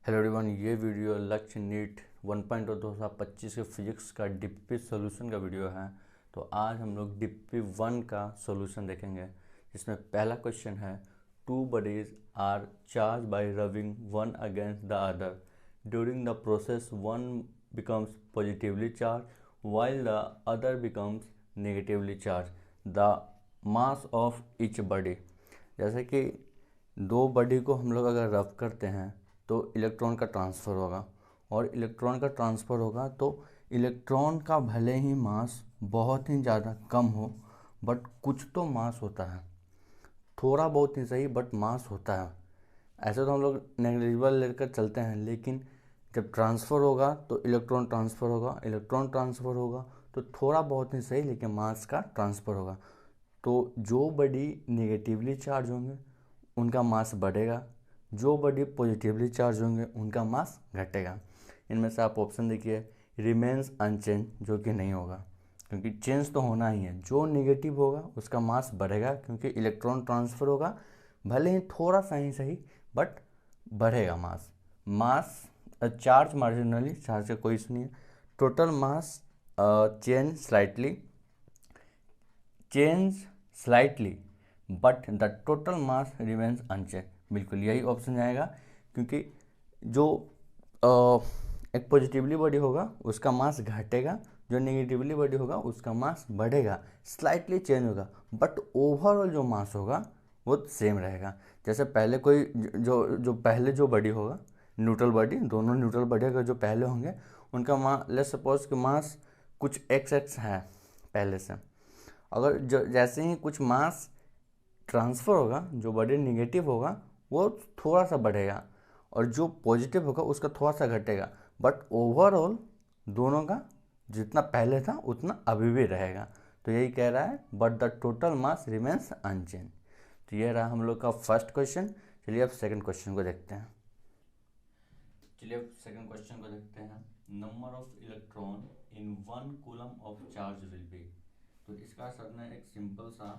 Hello everyone, ये video लक्ष्य NEET 1.0 2025 के फिजिक्स का डीपी सॉल्यूशन का वीडियो है। तो आज हम लोग डीपी 1 का सॉल्यूशन देखेंगे, जिसमें पहला क्वेश्चन है two bodies are charge by rubbing one against the other during the process one becomes positively charge while the other becomes negatively charge the mass of each body. जैसे कि दो body को हम लोग अगर रब करते हैं तो इलेक्ट्रॉन का ट्रांसफ़र होगा, और इलेक्ट्रॉन का ट्रांसफ़र होगा तो इलेक्ट्रॉन का भले ही मास बहुत ही ज़्यादा कम हो, बट कुछ तो मास होता है, थोड़ा बहुत ही सही बट मास होता है। ऐसे तो हम लोग नेग्लिजिबल लेकर चलते हैं, लेकिन जब ट्रांसफ़र होगा तो इलेक्ट्रॉन ट्रांसफ़र होगा, इलेक्ट्रॉन ट्रांसफ़र होगा तो थोड़ा बहुत ही सही लेकिन मास का ट्रांसफ़र होगा। तो जो बॉडी नेगेटिवली चार्ज होंगे उनका मास बढ़ेगा, जो बॉडी पॉजिटिवली चार्ज होंगे उनका मास घटेगा। इनमें से आप ऑप्शन देखिए, रिमेन्स अनचेंज, जो कि नहीं होगा क्योंकि चेंज तो होना ही है। जो नेगेटिव होगा उसका मास बढ़ेगा क्योंकि इलेक्ट्रॉन ट्रांसफ़र होगा, भले ही थोड़ा सा ही सही बट बढ़ेगा mass. Mass charge marginally, charge का कोई इशू नहीं है। Total mass change slightly but the total mass remains unchange. बिल्कुल यही ऑप्शन आएगा, क्योंकि जो एक पॉजिटिवली बॉडी होगा उसका मास घटेगा, जो नेगेटिवली बॉडी होगा उसका मास बढ़ेगा, स्लाइटली चेंज होगा, बट ओवरऑल जो मास होगा वो सेम रहेगा। जैसे पहले कोई जो पहले जो बॉडी होगा, न्यूट्रल बॉडी, दोनों न्यूट्रल बॉडी अगर जो पहले होंगे उनका लेट्स सपोज कि मास कुछ एक्स है पहले से, अगर जो जैसे ही कुछ मास ट्रांसफ़र होगा, जो बॉडी निगेटिव होगा वो थोड़ा सा बढ़ेगा, और जो पॉजिटिव होगा उसका थोड़ा सा घटेगा, बट ओवरऑल दोनों का जितना पहले था उतना अभी भी रहेगा। तो यही कह रहा है, but the total mass remains unchange. तो ये रहा हम लोग का फर्स्ट क्वेश्चन। चलिए अब सेकंड क्वेश्चन को देखते हैं। Number of electron in 1 coulomb of charge will be. तो इसका सर ने एक सिंपल सा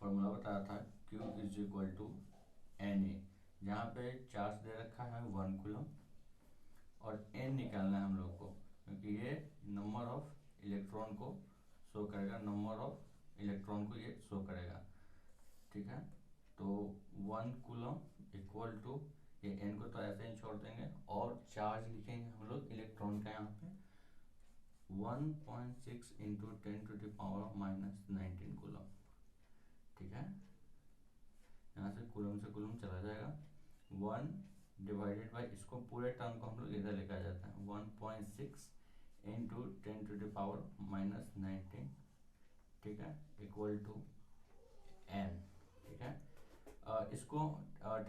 फॉर्मूला बताया था, Q is equal to N A, जहाँ पे चार्ज दे रखा है 1 कूलम और n निकालना है हम लोग को, क्योंकि ये नंबर ऑफ इलेक्ट्रॉन को शो करेगा, नंबर ऑफ इलेक्ट्रॉन को ये शो करेगा। ठीक है, तो 1 कूलम इक्वल टू ये n को तो ऐसे ही छोड़ देंगे और चार्ज लिखेंगे हम लोग इलेक्ट्रॉन का यहाँ पे 1.6 इंटू 10⁻⁻19 कूलम। ठीक है, यहाँ से कूलम चला जाएगा, 1 डिवाइडेड बाई, इसको पूरे टर्म को हम लोग इधर लेकर जाते हैं, 1.6 इंटू 10⁻⁻19। ठीक है, इक्वल टू n। ठीक है, इसको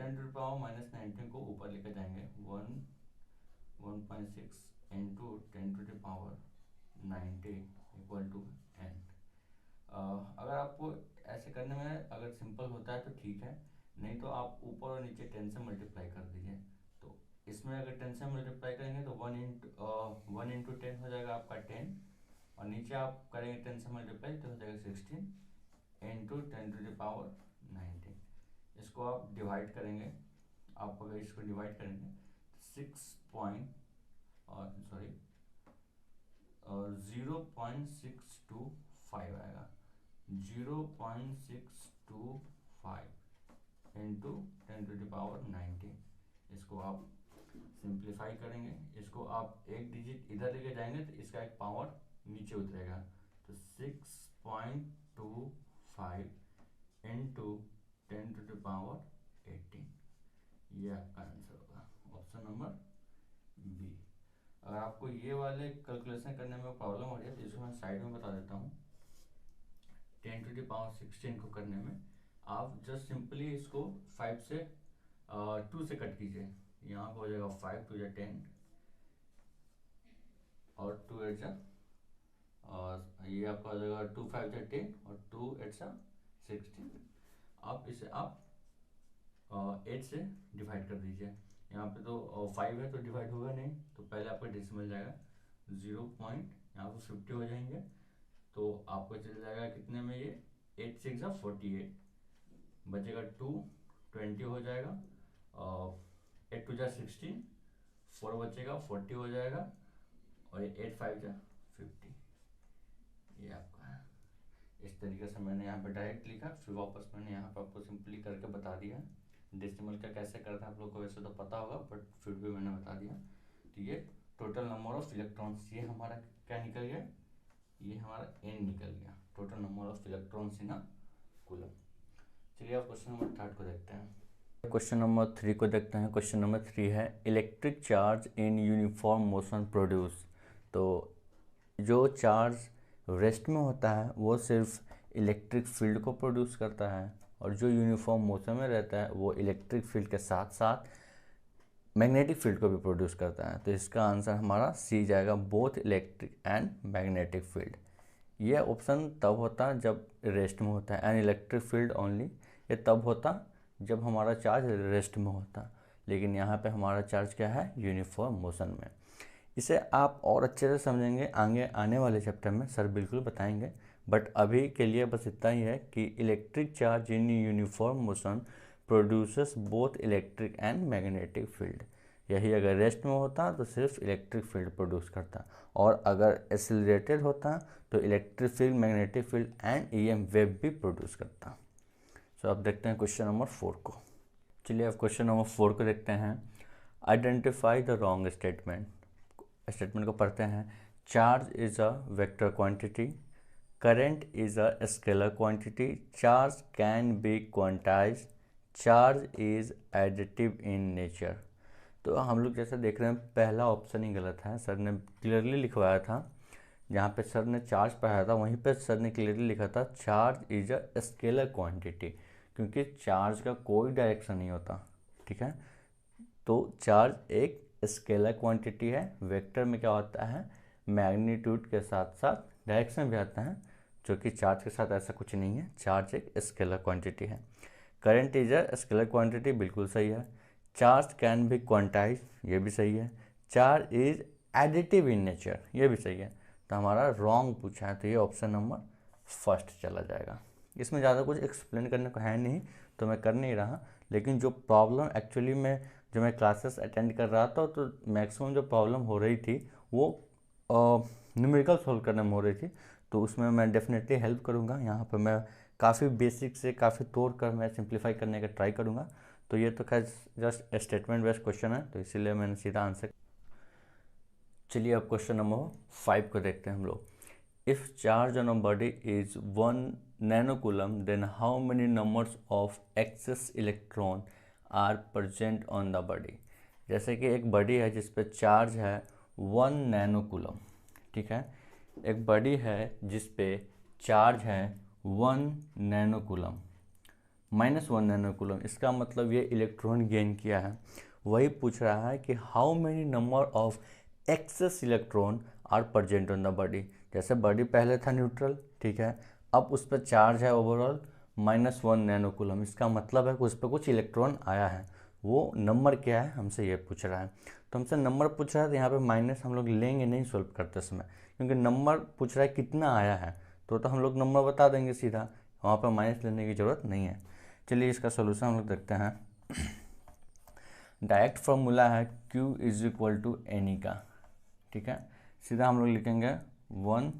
10⁻⁻19 को ऊपर लेकर जाएंगे, 1.6 इंटू 10⁻90 इक्वल टू n। अगर आपको ऐसे करने में अगर सिंपल होता है तो ठीक है, नहीं तो आप ऊपर और नीचे 10 से मल्टीप्लाई कर दीजिए। तो इसमें अगर 10 से मल्टीप्लाई करेंगे तो 1 इंटू 10 हो जाएगा आपका 10, और नीचे आप करेंगे 10 से मल्टीप्लाई तो हो जाएगा 16 इंटू 10⁻90। इसको आप डिवाइड करेंगे, आप अगर इसको डिवाइड करेंगे सॉरी 0.625 आएगा, 0.625 इंटू 10⁻90। इसको आप सिंप्लीफाई करेंगे, इसको आप एक डिजिट इधर लेके जाएंगे तो इसका एक पावर नीचे उतरेगा, तो 6.25 इंटू 10⁻18, ये आपका आंसर होगा, ऑप्शन नंबर बी। अगर आपको ये वाले कैलकुलेशन करने में प्रॉब्लम हो रही है तो इसको मैं साइड में बता देता हूँ। 10⁻16 को करने में आप जस्ट सिंपली इसको 5 से 2 से कट कीजिए, यहाँ पे हो जाएगा 5 2 10 और 2 8 और ये आपका हो जाएगा 2 5 10 और 2 8 16। आप इसे आप 8 से डिवाइड कर दीजिए, यहाँ पे तो 5 है तो डिवाइड होगा नहीं, तो पहले आपका डेसिमल जाएगा 0 पॉइंट, यहाँ पे 50 हो जाएंगे, तो आपको चल जाएगा कितने में, ये 8 6 48, बचेगा 2 20 हो जाएगा, टू जा 16, 4 बचेगा 40 हो जाएगा, और ये 8 5 जा 50, ये आपका है। इस तरीके से मैंने यहाँ पे डायरेक्ट लिखा, फिर वापस मैंने यहाँ पे आपको सिंपली करके बता दिया। डेसिमल का कैसे करता है आप लोग को वैसे तो पता होगा, बट फिर भी मैंने बता दिया। तो ये टोटल नंबर ऑफ इलेक्ट्रॉन्स, ये हमारा क्या निकल गया, ये हमारा n निकल गया, total number of electrons in a coulomb. चलिए अब क्वेश्चन नंबर 3 को देखते हैं। क्वेश्चन नंबर 3 को देखते हैं। क्वेश्चन नंबर 3 है electric charge in uniform motion produce. तो जो चार्ज रेस्ट में होता है वो सिर्फ इलेक्ट्रिक फील्ड को प्रोड्यूस करता है, और जो यूनिफॉर्म मोशन में रहता है वो इलेक्ट्रिक फील्ड के साथ साथ मैग्नेटिक फील्ड को भी प्रोड्यूस करता है। तो इसका आंसर हमारा सी जाएगा, both electric and magnetic field. यह ऑप्शन तब होता है जब रेस्ट में होता है, एंड इलेक्ट्रिक फील्ड ओनली, ये तब होता जब हमारा चार्ज रेस्ट में होता। लेकिन यहाँ पे हमारा चार्ज क्या है, यूनिफॉर्म मोशन में। इसे आप और अच्छे से समझेंगे आगे आने वाले चैप्टर में, सर बिल्कुल बताएंगे, बट अभी के लिए बस इतना ही है कि electric charge in uniform motion produces both electric and magnetic field. यही अगर रेस्ट में होता तो सिर्फ इलेक्ट्रिक फील्ड प्रोड्यूस करता, और अगर एक्सिलरेटेड होता तो electric field, magnetic field and EM wave भी प्रोड्यूस करता। सो अब देखते हैं क्वेश्चन नंबर 4 को। चलिए अब क्वेश्चन नंबर 4 को देखते हैं। Identify the wrong statement. Statement को पढ़ते हैं। Charge is a vector quantity, current is a scalar quantity, charge can be quantized, charge is additive in nature. तो हम लोग जैसे देख रहे हैं पहला ऑप्शन ही गलत है, सर ने क्लियरली लिखवाया था, जहाँ पे सर ने चार्ज पढ़ाया था वहीं पे सर ने क्लियरली लिखा था charge is a scalar quantity, क्योंकि चार्ज का कोई डायरेक्शन नहीं होता, ठीक है। तो चार्ज एक स्केलर क्वांटिटी है। वेक्टर में क्या होता है, मैग्नीट्यूड के साथ साथ डायरेक्शन भी आता है, जो कि चार्ज के साथ ऐसा कुछ नहीं है। चार्ज एक स्केलर क्वांटिटी है। Current is a scalar quantity, बिल्कुल सही है। चार्ज कैन बी क्वांटाइज, ये भी सही है। Charge is additive in nature, ये भी सही है। तो हमारा रॉन्ग पूछा है, तो ये ऑप्शन नंबर फर्स्ट चला जाएगा। इसमें ज़्यादा कुछ एक्सप्लेन करने को है नहीं, तो मैं कर नहीं रहा। लेकिन जो प्रॉब्लम एक्चुअली में जो मैं क्लासेस अटेंड कर रहा था, तो मैक्सिमम जो प्रॉब्लम हो रही थी वो न्यूमेरिकल सॉल्व करने में हो रही थी, तो उसमें मैं डेफिनेटली हेल्प करूँगा। यहाँ पर मैं काफ़ी बेसिक से काफ़ी तोड़ कर मैं सिंप्लीफाई करने का ट्राई करूँगा। तो ये तो खैर जस्ट स्टेटमेंट बेस्ड क्वेश्चन है, तो इसीलिए मैंने सीधा आंसर। चलिए अब क्वेश्चन नंबर 5 को देखते हैं हम लोग। If charge on a body is 1 नैनोकूलम, then how many numbers of excess electron are present on the body. जैसे कि एक बॉडी है जिस पे चार्ज है 1 नैनोकूलम, ठीक है। एक बॉडी है जिस पे चार्ज है 1 नैनोकूलम, -1 नैनोकूलम, इसका मतलब ये इलेक्ट्रॉन गेन किया है। वही पूछ रहा है कि how many number of excess electron are present on the body. जैसे बॉडी पहले था न्यूट्रल, ठीक है, अब उस पर चार्ज है ओवरऑल -1 नैनोकूलम, इसका मतलब है कि उस पर कुछ इलेक्ट्रॉन आया है। वो नंबर क्या है हमसे ये पूछ रहा है। तो हमसे नंबर पूछ रहा है, तो यहाँ पे माइनस हम लोग लेंगे नहीं सॉल्व करते समय, क्योंकि नंबर पूछ रहा है कितना आया है, तो हम लोग नंबर बता देंगे सीधा, वहाँ पर माइनस लेने की ज़रूरत नहीं है। चलिए इसका सोल्यूशन हम लोग देखते हैं। डायरेक्ट फॉर्मूला है Q is equal to NE का, ठीक है। सीधा हम लोग लिखेंगे 1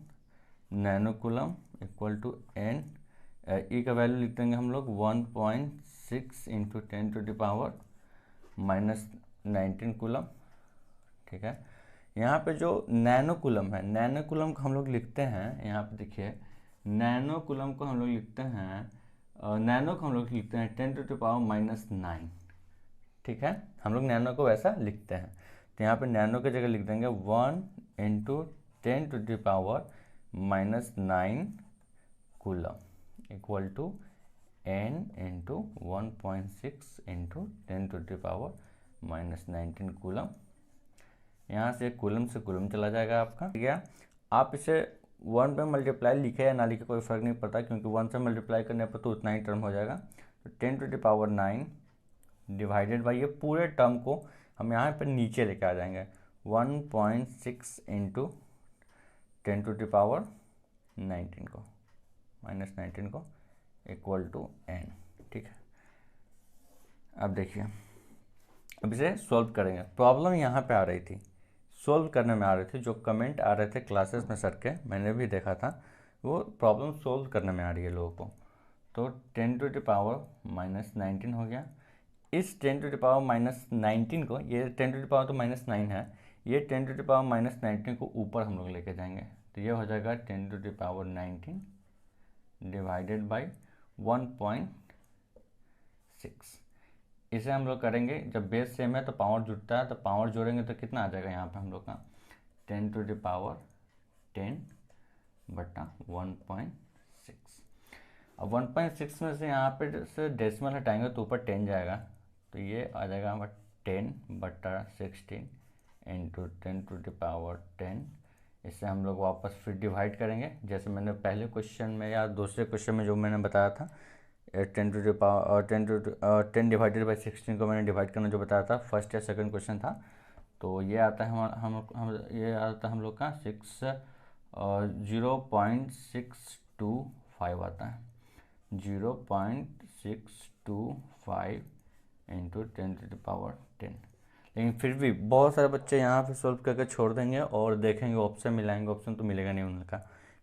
nanocoulomb equal to N, E का वैल्यू लिख देंगे हम लोग 1.6 इंटू 10⁻⁻19 कूलम, ठीक है। यहाँ पे जो नैनोकूलम है, नैनोकूलम को हम लोग लिखते हैं, यहाँ पे देखिए नैनोकूलम को हम लोग लिखते हैं, नैनो को हम लोग लिखते हैं 10⁻⁹, ठीक है। हम लोग नैनो को वैसा लिखते हैं, तो यहाँ पे नैनो की जगह लिख देंगे 1 into 10⁻⁹ coulomb equal to N into 1.6 into 10⁻⁻19 coulomb. यहाँ से कूलम से कूलम चला जाएगा आपका, ठीक है। आप इसे 1 पे मल्टीप्लाई लिखे या ना लिखे कोई फ़र्क नहीं पड़ता, क्योंकि 1 से मल्टीप्लाई करने पर तो उतना ही टर्म हो जाएगा। तो 10⁻9 डिवाइडेड बाई ये पूरे टर्म को हम यहाँ पर नीचे लेके आ जाएंगे 1.6 इंटू 10⁻19 को -19 को इक्वल टू N, ठीक है। अब देखिए अब इसे सॉल्व करेंगे। प्रॉब्लम यहाँ पे आ रही थी, सॉल्व करने में आ रही थी, जो कमेंट आ रहे थे क्लासेस में सर के, मैंने भी देखा था, वो प्रॉब्लम सॉल्व करने में आ रही है लोगों को। तो 10⁻⁻19 हो गया। इस 10⁻⁻19 को, ये 10⁻तो -9 है, ये 10⁻⁻19 को ऊपर हम लोग लेके जाएंगे, तो ये हो जाएगा 10⁻19 डिवाइडेड बाई 1.6। इसे हम लोग करेंगे, जब बेस सेम है तो पावर जुड़ता है, तो पावर जोड़ेंगे तो कितना आ जाएगा यहाँ पे हम लोग का 10⁻10 बटा 1.6। अब 1.6 में से यहाँ पे से डेसिमल हटाएंगे तो ऊपर 10 जाएगा, तो ये आ जाएगा 10/16 इंटू 10⁻10। इससे हम लोग वापस फिर डिवाइड करेंगे, जैसे मैंने पहले क्वेश्चन में या दूसरे क्वेश्चन में जो मैंने बताया था, 10 डिवाइडेड बाई 16 को मैंने डिवाइड करना जो बताया था, फर्स्ट या सेकंड क्वेश्चन था। तो ये आता है ये आता है हम लोग का 0.625 आता है, 0.625 इंटू 10⁻10। लेकिन फिर भी बहुत सारे बच्चे यहाँ पे सॉल्व करके छोड़ देंगे और देखेंगे ऑप्शन मिलाएंगे, ऑप्शन तो मिलेगा नहीं उनका,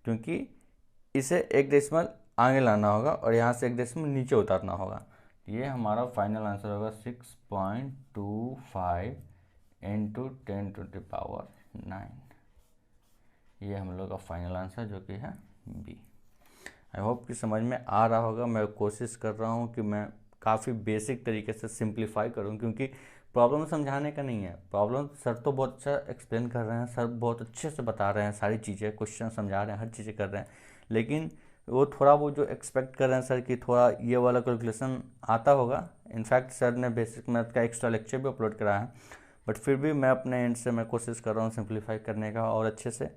क्योंकि इसे एक डेसिमल आगे लाना होगा और यहाँ से एक डेसिमल नीचे उतारना होगा। ये हमारा फाइनल आंसर होगा 6.25 इंटू 10⁻9। ये हम लोग का फाइनल आंसर जो कि है बी। आई होप कि समझ में आ रहा होगा। मैं कोशिश कर रहा हूँ कि मैं काफ़ी बेसिक तरीके से सिंप्लीफाई करूँ, क्योंकि प्रॉब्लम समझाने का नहीं है, प्रॉब्लम सर तो बहुत अच्छा एक्सप्लेन कर रहे हैं, सर बहुत अच्छे से बता रहे हैं सारी चीज़ें, क्वेश्चन समझा रहे हैं, हर चीज़ें कर रहे हैं, लेकिन वो थोड़ा वो जो एक्सपेक्ट कर रहे हैं सर कि थोड़ा ये वाला कैलकुलेशन आता होगा। इनफैक्ट सर ने बेसिक मैथ का एक्स्ट्रा लेक्चर भी अपलोड कराया है, बट फिर भी मैं अपने एंड से मैं कोशिश कर रहा हूँ सिंप्लीफाई करने का और अच्छे से,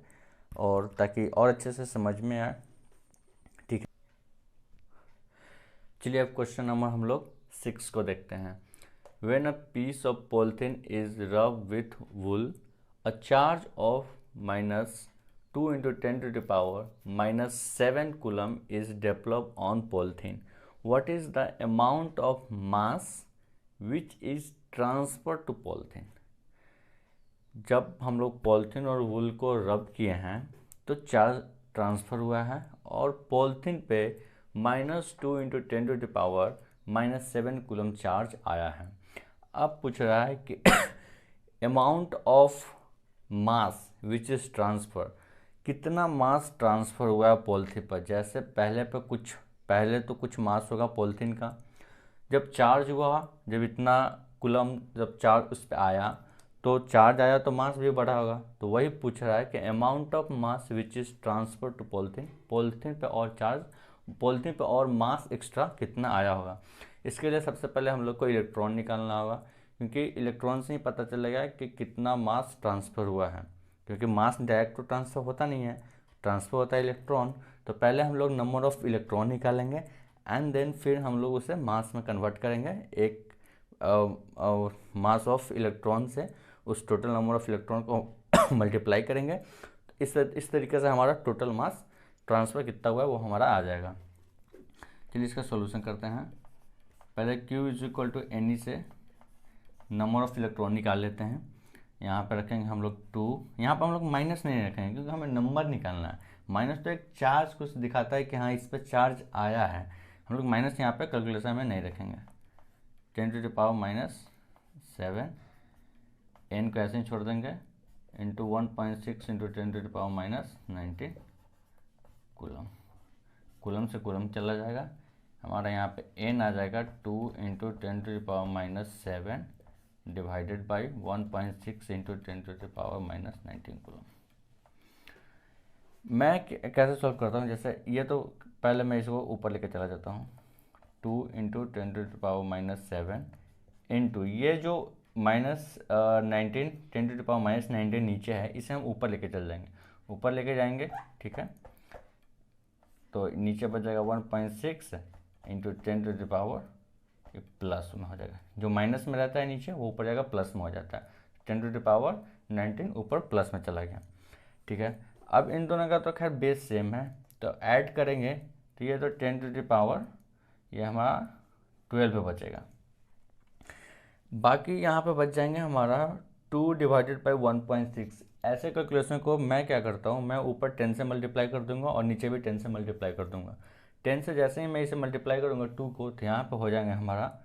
और ताकि और अच्छे से समझ में आए। ठीक है, चलिए अब क्वेश्चन नंबर हम लोग 6 को देखते हैं। When a piece of polythene is rubbed with wool, a charge of -2 into 10 to the power -7 coulomb is developed on polythene. What is the amount of mass which is transferred to polythene? जब हम लोग polythene और वूल को रब किए हैं तो charge transfer हुआ है और पॉलीथीन पे -2 into 10 to the power -7 coulomb charge आया है। अब पूछ रहा है कि amount of mass which is transfer, कितना मास ट्रांसफ़र हुआ है पॉलीथीन पर। जैसे पहले तो कुछ मास होगा पॉलीथीन का, जब चार्ज हुआ, जब इतना कूलम जब चार्ज उस पर आया तो चार्ज आया तो मास भी बढ़ा होगा। तो वही पूछ रहा है कि amount of mass which is transfer to polythene, polythene पे और चार्ज, पॉलीथीन पे और मास एक्स्ट्रा कितना आया होगा। इसके लिए सबसे पहले हम लोग को इलेक्ट्रॉन निकालना होगा, क्योंकि इलेक्ट्रॉन से ही पता चलेगा कि कितना मास ट्रांसफ़र हुआ है, क्योंकि मास डायरेक्ट तो ट्रांसफ़र होता नहीं है, ट्रांसफ़र होता है इलेक्ट्रॉन। तो पहले हम लोग नंबर ऑफ़ इलेक्ट्रॉन निकालेंगे एंड देन फिर हम लोग उसे मास में कन्वर्ट करेंगे, एक मास ऑफ इलेक्ट्रॉन से उस टोटल नंबर ऑफ इलेक्ट्रॉन को मल्टीप्लाई करेंगे। इस तरीके से हमारा टोटल मास ट्रांसफ़र कितना हुआ है वो हमारा आ जाएगा। चलिए इसका सॉल्यूशन करते हैं। पहले Q is equal to NE से नंबर ऑफ इलेक्ट्रॉन निकाल लेते हैं। यहाँ पे रखेंगे हम लोग 2, यहाँ पर हम लोग माइनस नहीं रखेंगे क्योंकि हमें नंबर निकालना है। माइनस तो एक चार्ज कुछ दिखाता है कि हाँ इस पर चार्ज आया है, हम लोग माइनस यहाँ पे कैलकुलेशन में नहीं रखेंगे। 10 टू द पावर -7, n को ऐसे ही छोड़ देंगे, into 1.6 into 10 to the power -19 coulomb. Coulomb से कूलम चला जाएगा, हमारा यहाँ पे n आ जाएगा 2 into 10 to the power -7 divided by 1.6 into 10 to the power -19 coulomb. मैं कैसे सॉल्व करता हूँ, जैसे ये तो पहले मैं इसको ऊपर लेके चला जाता हूँ, 2 into 10 to the power -7 into ये जो -19 10 टू द पावर -19 नीचे है, इसे हम ऊपर लेके चल जाएंगे, ऊपर लेके जाएंगे, ठीक है। तो नीचे बच जाएगा 1.6 इंटू 10 टू द पावर, ये प्लस में हो जाएगा, जो माइनस में रहता है नीचे वो ऊपर जाएगा प्लस में हो जाता है। 10 टू द पावर 19 ऊपर प्लस में चला गया, ठीक है। अब इन दोनों का तो खैर बेस सेम है, तो ऐड करेंगे तो ये तो 10 टू द पावर ये हमारा 12 पे बचेगा। बाकी यहाँ पे बच जाएंगे हमारा 2 डिवाइडेड बाई 1.6। ऐसे कैलकुलेशन को मैं क्या करता हूँ, मैं ऊपर 10 से मल्टीप्लाई कर दूंगा और नीचे भी 10 से मल्टीप्लाई कर दूंगा। 10 से जैसे ही मैं इसे मल्टीप्लाई करूँगा 2 को, तो यहाँ पे हो जाएंगे हमारा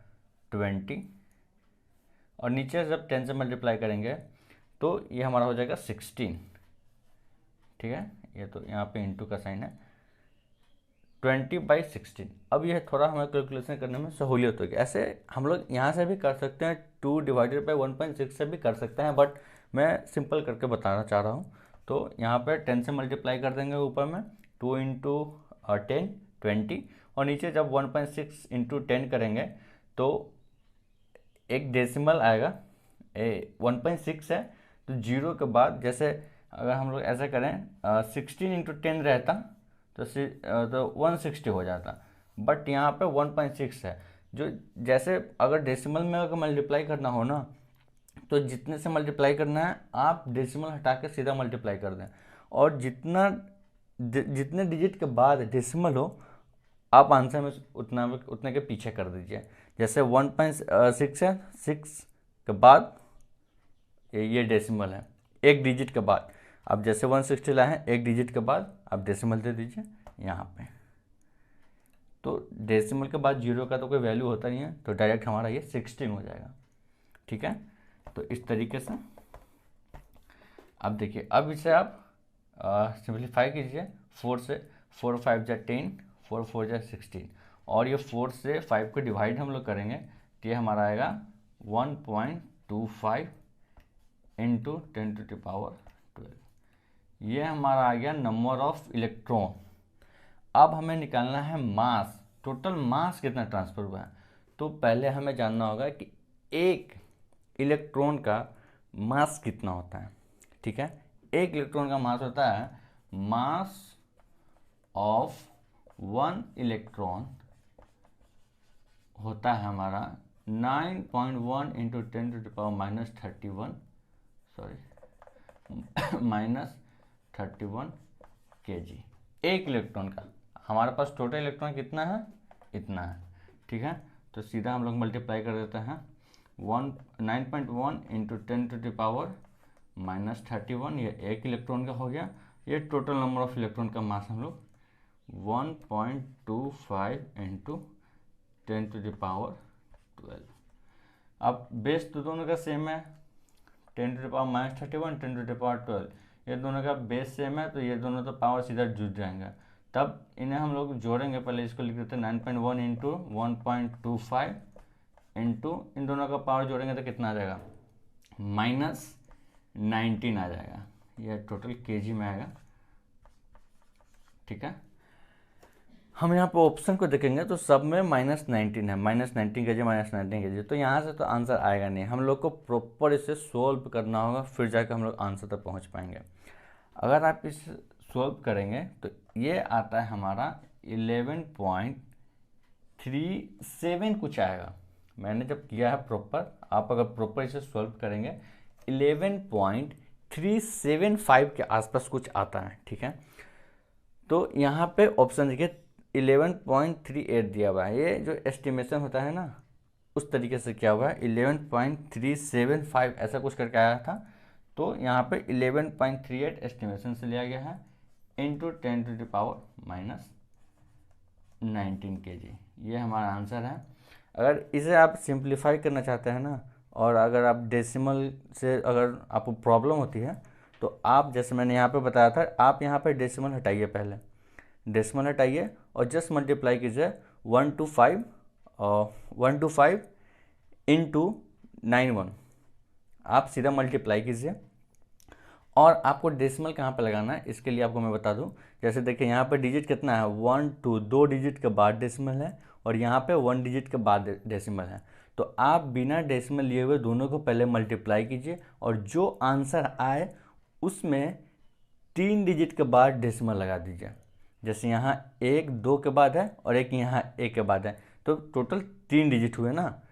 20, और नीचे जब 10 से मल्टीप्लाई करेंगे तो ये हमारा हो जाएगा 16। ठीक है, ये तो यहाँ पे इंटू का साइन है, 20/16। अब यह थोड़ा हमें कैलकुलेशन करने में सहूलियत होगी। ऐसे हम लोग यहाँ से भी कर सकते हैं, 2 डिवाइडेड बाई 1.6 से भी कर सकते हैं, बट मैं सिंपल करके बताना चाह रहा हूँ। तो यहाँ पे 10 से मल्टीप्लाई कर देंगे ऊपर में, 2 इंटू 10 20, और नीचे जब 1.6 इंटू 10 करेंगे तो एक डेसिमल आएगा। 1.6 है तो जीरो के बाद, जैसे अगर हम लोग ऐसा करें 16 इंटू 10 रहता तो 160 हो जाता, बट यहाँ पे 1.6 है। जो जैसे अगर डेसिमल में अगर मल्टीप्लाई करना हो ना, तो जितने से मल्टीप्लाई करना है आप डेसिमल हटा के सीधा मल्टीप्लाई कर दें, और जितने डिजिट के बाद डेसिमल हो आप आंसर में उतने के पीछे कर दीजिए। जैसे 1.6 है, 6 के बाद ये डेसिमल है, एक डिजिट के बाद। अब जैसे 160 लाए हैं, एक डिजिट के बाद आप डेसिमल दे दीजिए यहाँ पे। तो डेसिमल के बाद जीरो का तो कोई वैल्यू होता नहीं है, तो डायरेक्ट हमारा ये 16 हो जाएगा। ठीक है, तो इस तरीके से अब देखिए, अब इसे आप सिंप्लीफाई कीजिए। 4 से 4 5 जा 10, 4 4 जा 16, और ये 4 से 5 को डिवाइड हम लोग करेंगे तो ये हमारा आएगा 1.25 इंटू 10⁻12। ये हमारा आ गया नंबर ऑफ इलेक्ट्रॉन। अब हमें निकालना है मास, टोटल मास कितना ट्रांसफर हुआ है। तो पहले हमें जानना होगा कि एक इलेक्ट्रॉन का मास कितना होता है। ठीक है, एक इलेक्ट्रॉन का मास होता है, मास ऑफ 1 इलेक्ट्रॉन होता है हमारा 9.1 इंटू 10⁻31, -31 kg। एक इलेक्ट्रॉन का, हमारे पास टोटल इलेक्ट्रॉन कितना है, इतना है। ठीक है, तो सीधा हम लोग मल्टीप्लाई कर देते हैं। 9.1 इंटू 10⁻31, ये एक इलेक्ट्रॉन का हो गया। ये टोटल नंबर ऑफ इलेक्ट्रॉन का मास हम लोग 1.25 इंटू 10⁻12। अब बेस तो दोनों का सेम है, 10⁻31 10⁻12, ये दोनों का बेस सेम है, तो ये दोनों तो पावर सीधा जुड़ जाएंगे। तब इन्हें हम लोग जोड़ेंगे, पहले इसको लिख देते हैं 9.1 इंटू 1.25 इंटू, इन दोनों का पावर जोड़ेंगे तो कितना आ जाएगा, -19 आ जाएगा। यह टोटल केजी में आएगा। ठीक है, हम यहाँ पे ऑप्शन को देखेंगे तो सब में -19 है, -19 kg -19 kg, तो यहाँ से तो आंसर आएगा नहीं। हम लोग को प्रॉपर इसे सोल्व करना होगा, फिर जाकर हम लोग आंसर तक पहुँच पाएंगे। अगर आप इसे सोल्व करेंगे तो ये आता है हमारा 11.37 कुछ आएगा। मैंने जब किया है प्रॉपर, आप अगर प्रॉपर इसे सोल्व करेंगे 11.375 के आसपास कुछ आता है। ठीक है, तो यहाँ पे ऑप्शन देखिए 11.38 दिया हुआ है। ये जो एस्टिमेशन होता है ना, उस तरीके से क्या हुआ है, 11.375 ऐसा कुछ करके आया था। तो यहाँ पे 11.38 एस्टिमेशन से लिया गया है, इंटू 10⁻19 kg। ये हमारा आंसर है। अगर इसे आप सिंप्लीफाई करना चाहते हैं ना, और अगर आप डेसिमल से अगर आपको प्रॉब्लम होती है, तो आप जैसे मैंने यहाँ पे बताया था, आप यहाँ पे डेसिमल हटाइए, पहले डेसिमल हटाइए और जस्ट मल्टीप्लाई कीजिए 125 इंटू 91, आप सीधा मल्टीप्लाई कीजिए। और आपको डेसिमल कहाँ पे लगाना है, इसके लिए आपको मैं बता दूं। जैसे देखिए यहाँ पे डिजिट कितना है, 1 2, 2 डिजिट के बाद डेसिमल है, और यहाँ पे 1 डिजिट के बाद डेसिमल है। तो आप बिना डेसिमल लिए हुए दोनों को पहले मल्टीप्लाई कीजिए, और जो आंसर आए उसमें 3 डिजिट के बाद डेसिमल लगा दीजिए। जैसे यहाँ 1 2 के बाद है और एक यहाँ 1 के बाद है, तो टोटल 3 डिजिट हुए ना,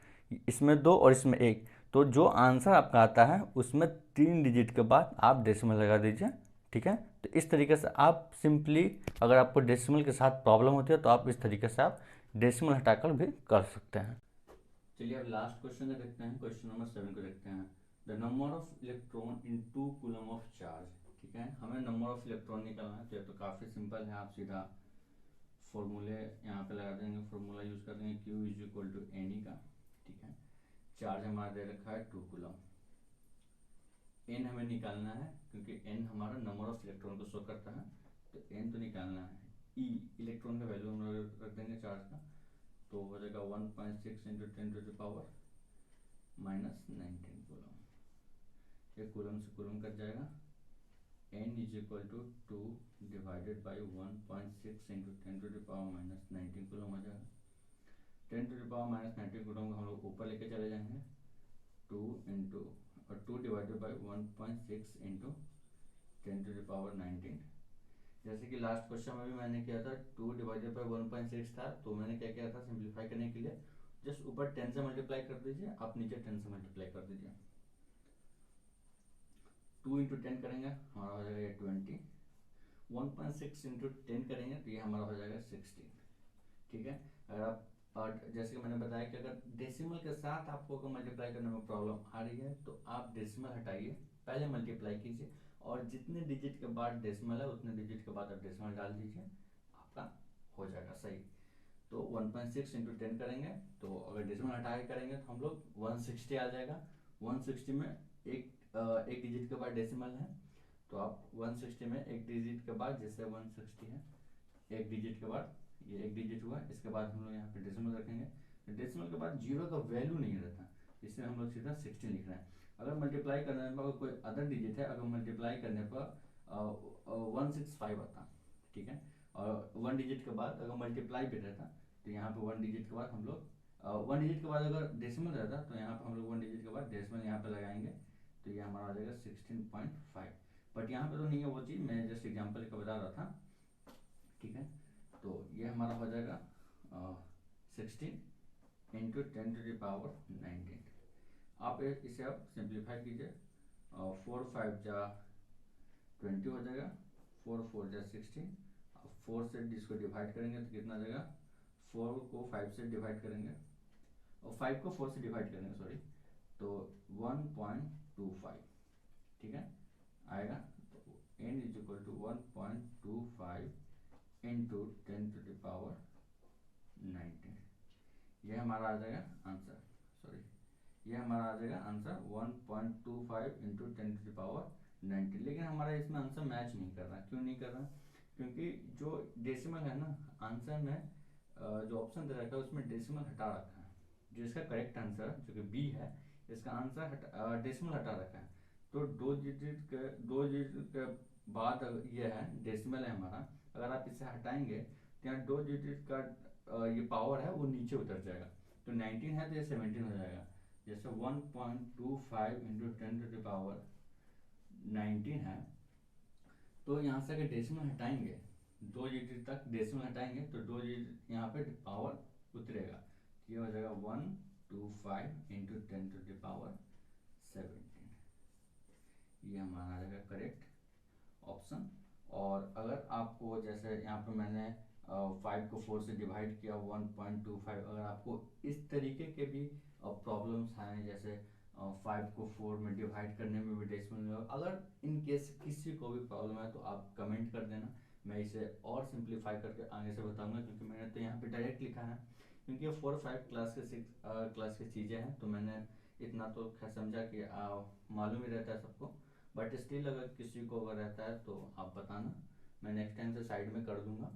इसमें 2 और इसमें 1। तो जो आंसर आपका आता है उसमें 3 डिजिट के बाद आप डेसिमल लगा दीजिए। ठीक है, तो इस तरीके से आप सिंपली, अगर आपको डेसिमल के साथ प्रॉब्लम होती है तो आप इस तरीके से आप डेसिमल हटाकर भी कर सकते हैं। चलिए अब लास्ट क्वेश्चन का देखते हैं, क्वेश्चन नंबर 7 को देखते हैं। The number of electron in 2 coulomb of charge. ठीक है, हमें नंबर ऑफ इलेक्ट्रॉन निकालना है। तो ये तो काफ़ी सिंपल है, आप सीधा फॉर्मूले यहाँ पे लगा देंगे, फॉर्मूला यूज़ कर देंगे Q is equal to N का। ठीक है, चार्ज हमारा दे रखा है 2 कूलम। एन हमें निकालना है क्योंकि एन हमारा नंबर ऑफ इलेक्ट्रॉन को शो करता है, तो एन तो निकालना है। ई इलेक्ट्रॉन का वैल्यू हम लोग रख देंगे चार्ज का, तो हो जाएगा 1.6 इंटू 10⁻⁻19 कूलम। ये कूलम से कूलम कट जाएगा। n is equal to 2 divided by 1.6 into 10⁻⁻19 coulomb हो जाएगा। 10⁻⁻19 कूलम को हम लोग ऊपर लेके चले जाएंगे। 2 डिवाइडेड बाई 1.6 इंटू 10⁻19। जैसे कि लास्ट क्वेश्चन में भी मैंने किया था, 2 डिवाइडेड बाई 1.6 था, तो मैंने क्या किया था, सिंप्लीफाई करने के लिए जस्ट ऊपर 10 से मल्टीप्लाई कर दीजिए, आप नीचे 10 से मल्टीप्लाई कर दीजिए। 2 इंटू 10 करेंगे हमारा हो जाएगा 20। 1.6 इंटू 10 करेंगे तो ये हमारा हो जाएगा 16। ठीक है, अगर आप जैसे कि मैंने बताया कि अगर डेसिमल के साथ आपको अगर मल्टीप्लाई करने में प्रॉब्लम आ रही है तो आप डेसिमल हटाइए, पहले मल्टीप्लाई कीजिए, और जितने डिजिट के बाद डेसिमल है उतने डिजिट के बाद आप डेसिमल डाल दीजिए, आपका हो जाएगा सही। तो 1.6 इंटू 10 करेंगे, तो अगर डेसिमल हटा के करेंगे तो हम लोग 160 आ जाएगा। 160 में एक डिजिट के बाद डेसिमल है, तो आप 160 में एक डिजिट के बाद, जैसे 160 है, एक डिजिट के बाद ये एक डिजिट हुआ, इसके बाद हम लोग यहाँ पे डेसिमल रखेंगे। तो डेसिमल के बाद जीरो का वैल्यू नहीं रहता, इसलिए हम लोग सीधा 16 लिख रहे हैं। अगर मल्टीप्लाई करने पर कोई अदर डिजिट है, अगर मल्टीप्लाई करने पर 165 आता, ठीक है, और 1 डिजिट के बाद अगर मल्टीप्लाई भी रहता तो यहाँ पे 1 डिजिट के बाद हम लोग 1 डिजिट के बाद अगर डेसिमल रहता तो यहाँ पे हम लोग 1 डिजिट के बाद डेसिमल यहाँ पे लगाएंगे, तो ये हमारा आ जाएगा 16.5। बट यहाँ पे तो नहीं है वो चीज़, मैं जस्ट एग्जाम्पल का बता रहा था। ठीक है, तो ये हमारा हो जाएगा 16 इंटू 10⁻19। आप इसे आप सिंप्लीफाई कीजिए, 4 5 जा 20 हो जाएगा, 4 4 जा 16। 4 से इसको डिवाइड करेंगे तो कितना आ जाएगा, 4 को 5 से डिवाइड करेंगे और 5 को 4 से डिवाइड करेंगे, सॉरी, तो 1.25। ठीक है, आएगा। तो n is equal to 1.25 into 10⁻19। ये हमारा आ जाएगा आंसर, सॉरी, ये हमारा आ जाएगा आंसर 1.25 इंटू 10⁻19। लेकिन हमारा इसमें आंसर मैच नहीं कर रहा। क्यों नहीं कर रहा? क्योंकि जो डेसिमल है ना आंसर में, जो ऑप्शन दे रखा है उसमें डेसिमल हटा रखा है। जो इसका करेक्ट आंसर जो कि बी है, इसका आंसर डेसिमल हटा रखा है। तो दो डिजिट के बाद ये है डेसिमल है हमारा, अगर आप इसे हटाएंगे तो यहाँ 2 डिजिट का ये पावर है वो नीचे उतर जाएगा। तो 19 है तो ये 17 हो जाएगा। जैसे 1.25 इंटू 10⁻19 है, तो यहाँ से अगर डेसिमल हटाएंगे, 2 डिजिट तक डेसिमल हटाएंगे तो 2 डिजिट यहाँ पे पावर उतरेगा। ये हो जाएगा 125 इंटू 10⁻17। ये हमारा आ जाएगा करेक्ट ऑप्शन। और अगर आपको जैसे यहाँ पे मैंने 5 को 4 से डिवाइड किया 1.25, अगर आपको इस तरीके के भी प्रॉब्लम्स आए, जैसे 5 को 4 में डिवाइड करने में भी डेसिमल, अगर इन केस किसी को भी प्रॉब्लम है तो आप कमेंट कर देना, मैं इसे और सिंप्लीफाई करके आगे से बताऊंगा। क्योंकि मैंने तो यहाँ पे डायरेक्ट लिखा है, क्योंकि ये 4 5 क्लास के 6 क्लास की चीज़ें हैं, तो मैंने इतना तो खैर समझा कि मालूम ही रहता है सबको। बट स्टिल अगर किसी को अगर रहता है तो आप बताना, मैं नेक्स्ट टाइम से साइड में कर दूंगा।